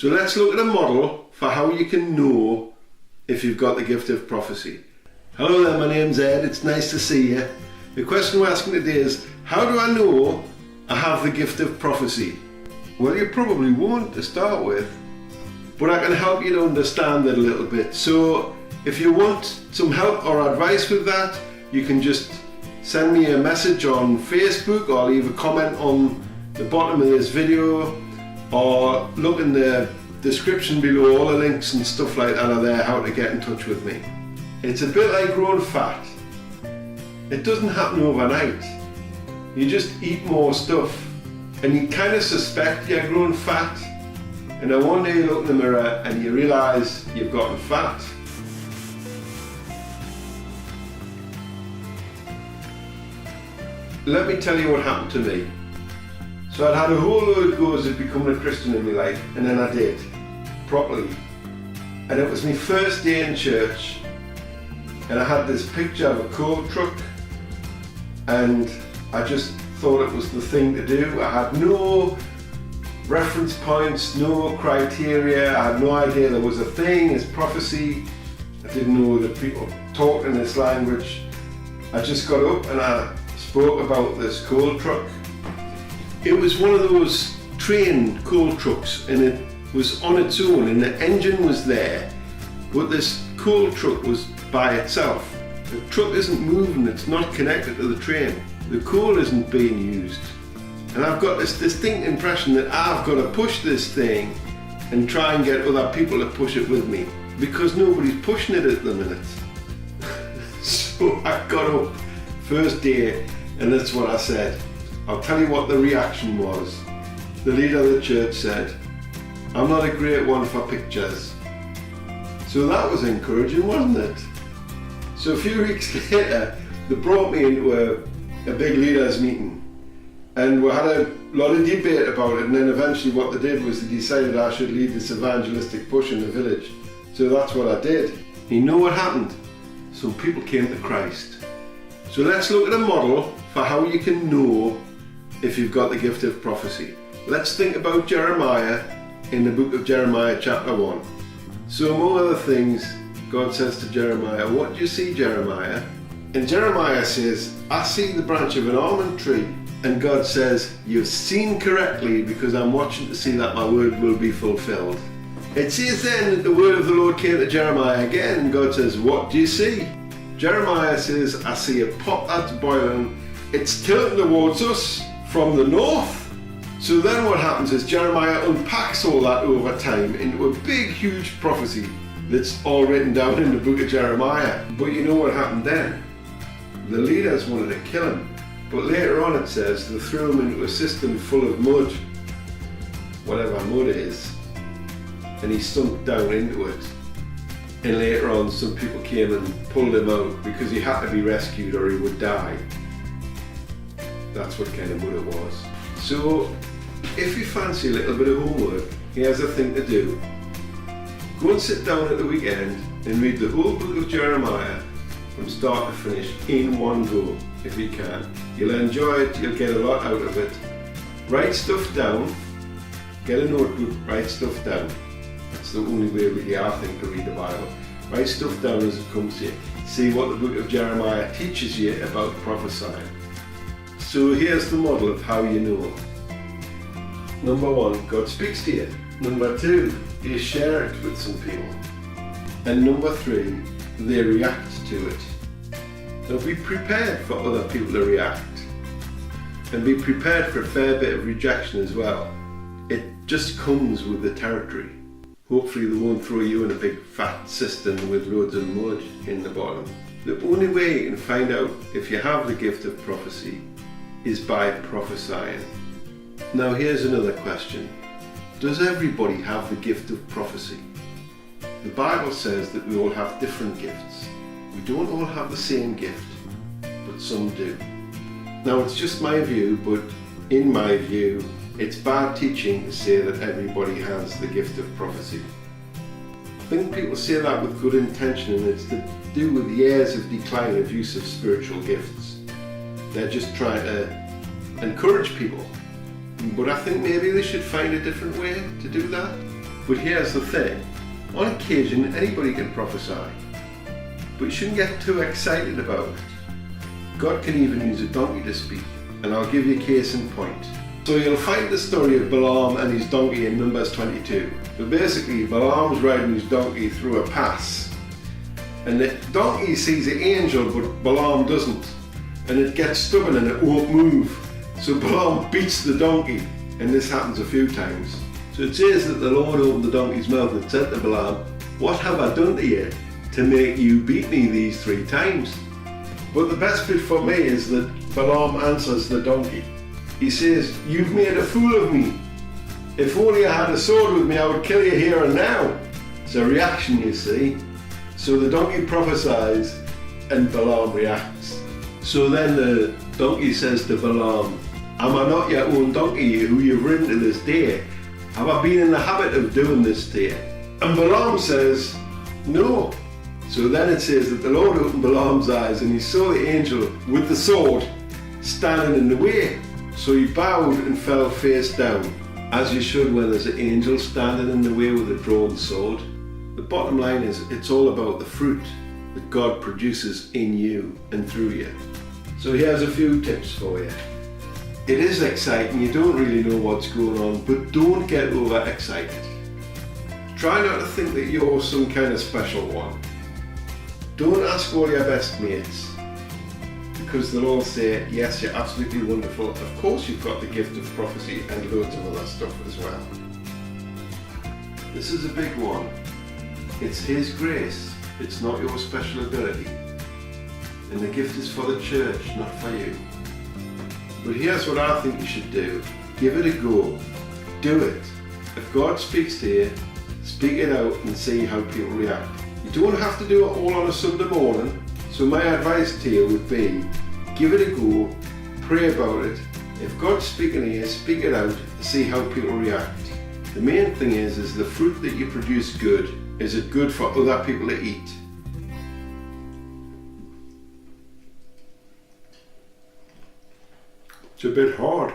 So let's look at a model for how you can know if you've got the gift of prophecy. Hello there, my name's Ed, it's nice to see you. The question we're asking today is, how do I know I have the gift of prophecy? Well, you probably won't to start with, but I can help you to understand it a little bit. So if you want some help or advice with that, you can just send me a message on Facebook or leave a comment on the bottom of this video, or look in the description below. All the links and stuff like that are there, how to get in touch with me. It's a bit like growing fat. It doesn't happen overnight. You just eat more stuff and you kind of suspect you're growing fat, and then one day you look in the mirror and you realise you've gotten fat. Let me tell you what happened to me. So I'd had a whole load of goes at becoming a Christian in my life, and then I did, properly. And it was my first day in church, and I had this picture of a coal truck, and I just thought it was the thing to do. I had no reference points, no criteria. I had no idea there was a thing as prophecy. I didn't know that people talked in this language. I just got up and I spoke about this coal truck. It was one of those train coal trucks, and it was on its own, and the engine was there, but this coal truck was by itself. The truck isn't moving, it's not connected to the train. The coal isn't being used. And I've got this distinct impression that I've got to push this thing and try and get other people to push it with me, because nobody's pushing it at the minute. So I got up first day, and that's what I said. I'll tell you what the reaction was. The leader of the church said, "I'm not a great one for pictures." So that was encouraging, wasn't it? So a few weeks later, they brought me into a big leaders meeting, and we had a lot of debate about it, and then eventually what they did was they decided I should lead this evangelistic push in the village. So that's what I did. You know what happened? Some people came to Christ. So let's look at a model for how you can know if you've got the gift of prophecy. Let's think about Jeremiah in the book of Jeremiah chapter 1. So among other things, God says to Jeremiah, "What do you see, Jeremiah?" And Jeremiah says, "I see the branch of an almond tree." And God says, "You've seen correctly, because I'm watching to see that my word will be fulfilled." It says then that the word of the Lord came to Jeremiah again, and God says, "What do you see?" Jeremiah says, "I see a pot that's boiling. It's tilting towards us from the north." So then what happens is Jeremiah unpacks all that over time into a big, huge prophecy that's all written down in the book of Jeremiah. But you know what happened then? The leaders wanted to kill him. But later on it says they threw him into a cistern full of mud, whatever mud is, and he sunk down into it. And later on some people came and pulled him out because he had to be rescued or he would die. That's what kind of mud it was. So if you fancy a little bit of homework, here's a thing to do. Go and sit down at the weekend and read the whole book of Jeremiah from start to finish in one go, if you can. You'll enjoy it, you'll get a lot out of it. Write stuff down, get a notebook, write stuff down. That's the only way really I think to read the Bible. Write stuff down as it comes to you. See what the book of Jeremiah teaches you about prophesying. So here's the model of how you know. Number 1, God speaks to you. Number 2, you share it with some people. And number 3, they react to it. Now be prepared for other people to react. And be prepared for a fair bit of rejection as well. It just comes with the territory. Hopefully they won't throw you in a big fat cistern with loads of mud in the bottom. The only way you can find out if you have the gift of prophecy is by prophesying. Now here's another question. Does everybody have the gift of prophecy? The Bible says that we all have different gifts. We don't all have the same gift, but some do. Now it's just my view, but in my view, it's bad teaching to say that everybody has the gift of prophecy. I think people say that with good intention, and it's to do with the years of decline of use of spiritual gifts. They're just trying to encourage people. But I think maybe they should find a different way to do that. But here's the thing, on occasion anybody can prophesy, but you shouldn't get too excited about it. God can even use a donkey to speak, and I'll give you a case in point. So you'll find the story of Balaam and his donkey in Numbers 22. So basically Balaam's riding his donkey through a pass, and the donkey sees the angel but Balaam doesn't, and it gets stubborn and it won't move. So Balaam beats the donkey, and this happens a few times. So it says that the Lord opened the donkey's mouth and said to Balaam, "What have I done to you to make you beat me these 3 times?" But the best bit for me is that Balaam answers the donkey. He says, "You've made a fool of me. If only I had a sword with me, I would kill you here and now." It's a reaction, you see. So the donkey prophesies and Balaam reacts. So then the donkey says to Balaam, "Am I not your own donkey who you've ridden to this day? Have I been in the habit of doing this to you?" And Balaam says, "No." So then it says that the Lord opened Balaam's eyes and he saw the angel with the sword standing in the way. So he bowed and fell face down, as you should when there's an angel standing in the way with a drawn sword. The bottom line is, it's all about the fruit that God produces in you and through you. So here's a few tips for you. It is exciting, you don't really know what's going on, but don't get overexcited. Try not to think that you're some kind of special one. Don't ask all your best mates, because they'll all say, "Yes, you're absolutely wonderful. Of course you've got the gift of prophecy," and loads of other stuff as well. This is a big one. It's His grace. It's not your special ability. And the gift is for the church, not for you. But here's what I think you should do. Give it a go. Do it. If God speaks to you, speak it out and see how people react. You don't have to do it all on a Sunday morning. So my advice to you would be, give it a go, pray about it. If God's speaking to you, speak it out, see how people react. The main thing is the fruit that you produce good. Is it good for other people to eat? It's a bit hard.